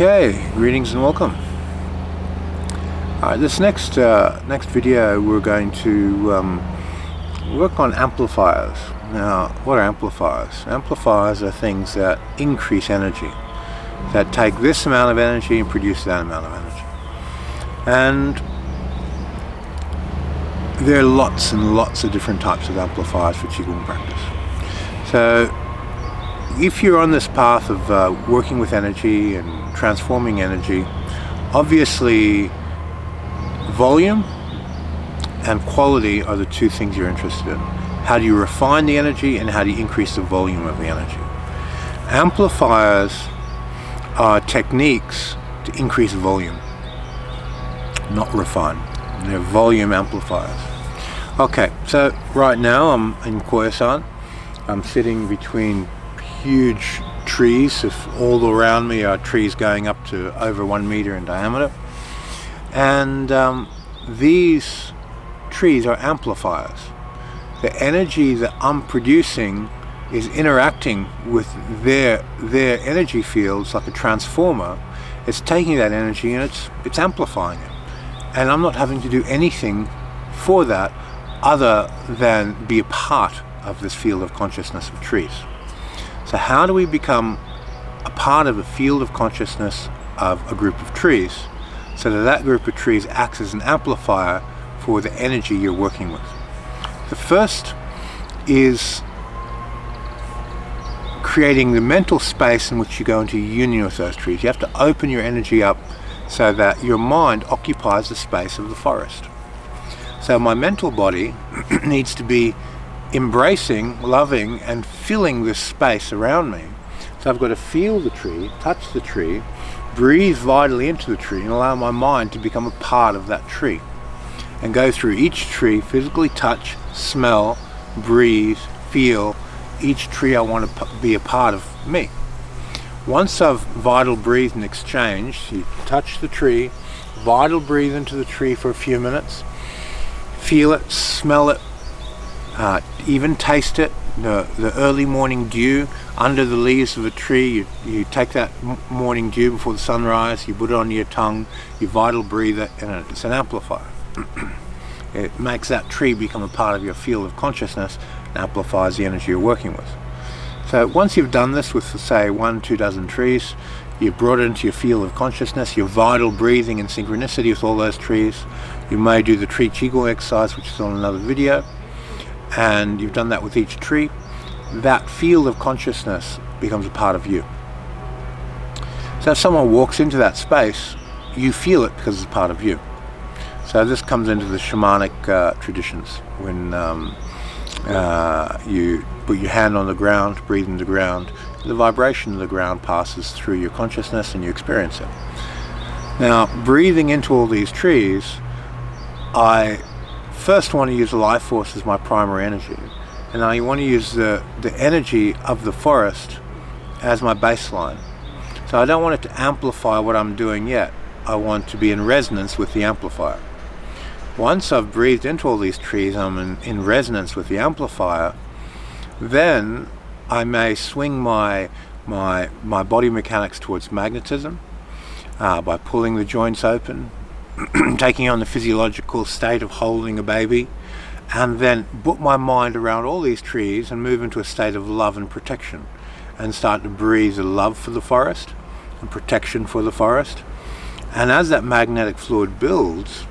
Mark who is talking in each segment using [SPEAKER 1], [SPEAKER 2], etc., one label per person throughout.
[SPEAKER 1] Okay, greetings and welcome. This next video we're going to work on amplifiers. Now, what are amplifiers? Amplifiers are things that increase energy, that take this amount of energy and produce that amount of energy. And there are lots and lots of different types of amplifiers for Qigong practice. So if you're on this path of working with energy and transforming energy, obviously volume and quality are the two things you're interested in. How do you refine the energy and how do you increase the volume of the energy? Amplifiers are techniques to increase volume, not refine. They're volume amplifiers. Okay, so right now I'm in Koyasan. I'm sitting between huge trees. All around me are trees going up to over 1 meter in diameter, and these trees are amplifiers. The energy that I'm producing is interacting with their energy fields like a transformer. It's taking that energy and it's amplifying it, and I'm not having to do anything for that other than be a part of this field of consciousness of trees. So how do we become a part of the field of consciousness of a group of trees so that that group of trees acts as an amplifier for the energy you're working with? The first is creating the mental space in which you go into union with those trees. You have to open your energy up so that your mind occupies the space of the forest. So my mental body needs to be embracing, loving, and filling this space around me. So I've got to feel the tree, touch the tree, breathe vitally into the tree, and allow my mind to become a part of that tree. And go through each tree, physically touch, smell, breathe, feel each tree I want to be a part of me. Once I've vital breathed and exchanged, you touch the tree, vital breathe into the tree for a few minutes, feel it, smell it, even taste it, the early morning dew under the leaves of a tree. You take that morning dew before the sunrise, you put it on your tongue, you vital breathe it, and it's an amplifier. It makes that tree become a part of your field of consciousness and amplifies the energy you're working with. So once you've done this with, say, 1-2 dozen trees, you've brought it into your field of consciousness, your vital breathing in synchronicity with all those trees. You may do the tree Qigong exercise, which is on another video, and you've done that with each tree. That field of consciousness becomes a part of you. So if someone walks into that space, you feel it because it's part of you. So this comes into the shamanic traditions, when you put your hand on the ground, breathe in the ground, the vibration of the ground passes through your consciousness and you experience it. Now, breathing into all these trees, I first want to use the life force as my primary energy, and I want to use the energy of the forest as my baseline. So I don't want it to amplify what I'm doing yet. I want to be in resonance with the amplifier. Once I've breathed into all these trees, I'm in resonance with the amplifier, then I may swing my body mechanics towards magnetism by pulling the joints open, taking on the physiological state of holding a baby, and then put my mind around all these trees and move into a state of love and protection, and start to breathe the love for the forest and protection for the forest. And as that magnetic fluid builds,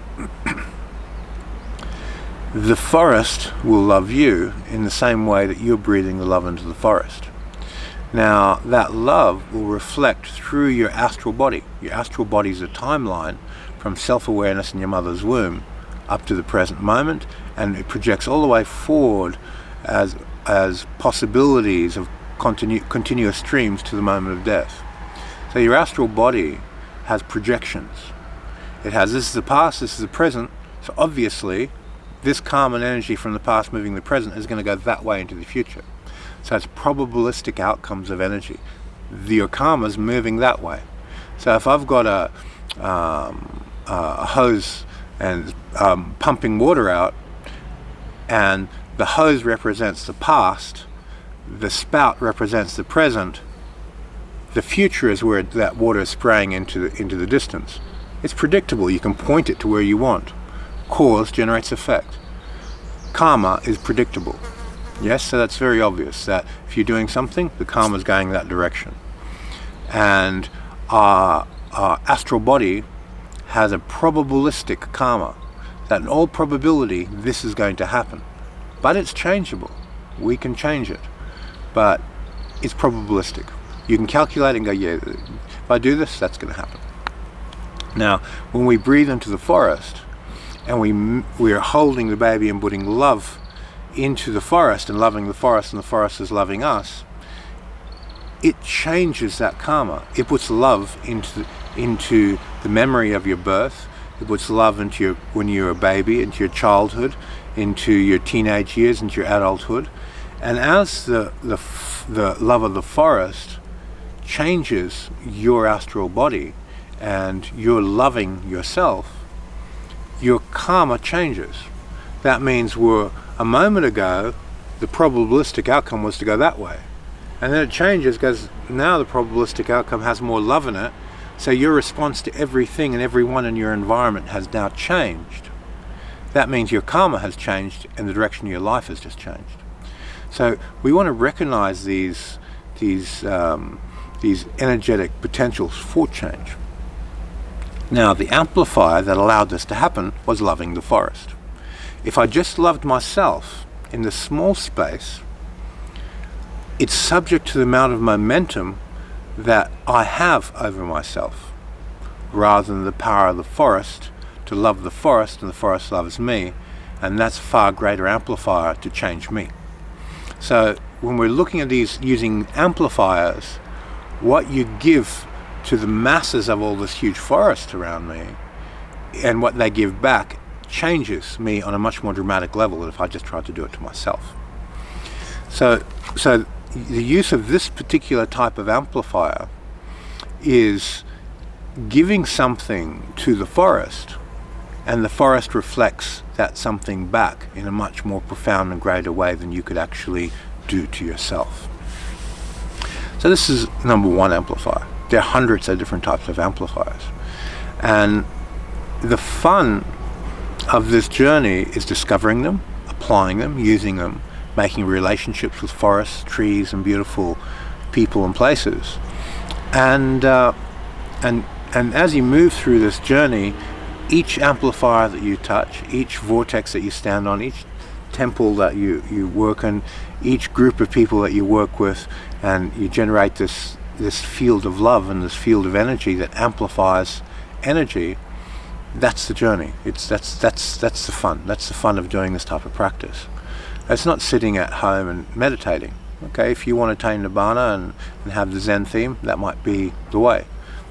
[SPEAKER 1] the forest will love you in the same way that you're breathing the love into the forest. Now, that love will reflect through your astral body. Your astral body is a timeline from self-awareness in your mother's womb up to the present moment, and it projects all the way forward as possibilities of continuous streams to the moment of death. So your astral body has projections. It has, this is the past, this is the present, so obviously this karma and energy from the past moving the present is going to go that way into the future. So it's probabilistic outcomes of energy. Your karma's moving that way. So if I've got a hose and pumping water out, and the hose represents the past, the spout represents the present, The future is where that water is spraying into the distance. It's predictable. You can point it to where you want. Cause generates effect. Karma is predictable. Yes, so that's very obvious that if you're doing something, the karma is going that direction. And our astral body has a probabilistic karma, that in all probability this is going to happen. But it's changeable. We can change it. But it's probabilistic. You can calculate and go, yeah, if I do this, that's going to happen. Now, when we breathe into the forest, and we are holding the baby and putting love into the forest and loving the forest, and the forest is loving us, it changes that karma. It puts love into the memory of your birth. It puts love into when you're a baby, into your childhood, into your teenage years, into your adulthood. And as the love of the forest changes your astral body and you're loving yourself, your karma changes. That means a moment ago the probabilistic outcome was to go that way, and then it changes because now the probabilistic outcome has more love in it, so your response to everything and everyone in your environment has now changed. That means your karma has changed and the direction of your life has just changed. So we want to recognize these energetic potentials for change. Now, the amplifier that allowed this to happen was loving the forest. If I just loved myself in the small space, it's subject to the amount of momentum that I have over myself, rather than the power of the forest to love the forest and the forest loves me, and that's a far greater amplifier to change me. So when we're looking at these using amplifiers, what you give to the masses of all this huge forest around me and what they give back changes me on a much more dramatic level than if I just tried to do it to myself. So the use of this particular type of amplifier is giving something to the forest, and the forest reflects that something back in a much more profound and greater way than you could actually do to yourself. So this is number one amplifier. There are hundreds of different types of amplifiers. And the fun of this journey is discovering them, applying them, using them, making relationships with forests, trees, and beautiful people and places. And as you move through this journey, each amplifier that you touch, each vortex that you stand on, each temple that you work in, each group of people that you work with, and you generate this field of love and this field of energy that amplifies energy. That's the journey. That's the fun. That's the fun of doing this type of practice. It's not sitting at home and meditating. Okay, if you want to attain Nibbana and have the Zen theme, that might be the way.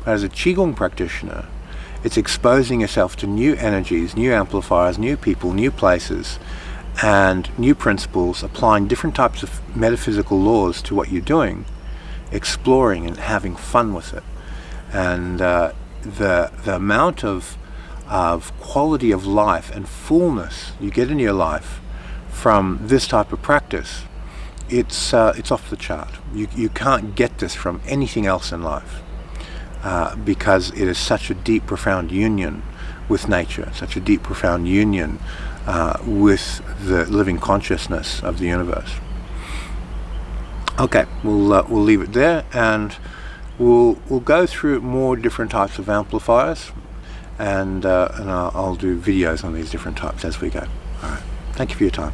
[SPEAKER 1] But as a Qigong practitioner, it's exposing yourself to new energies, new amplifiers, new people, new places, and new principles, applying different types of metaphysical laws to what you're doing, exploring and having fun with it. And the amount of quality of life and fullness you get in your life from this type of practice, it's off the chart. You can't get this from anything else in life, because it is such a deep, profound union with nature, such a deep, profound union with the living consciousness of the universe. Okay, we'll leave it there, and we'll go through more different types of amplifiers, and I'll do videos on these different types as we go. All right, thank you for your time.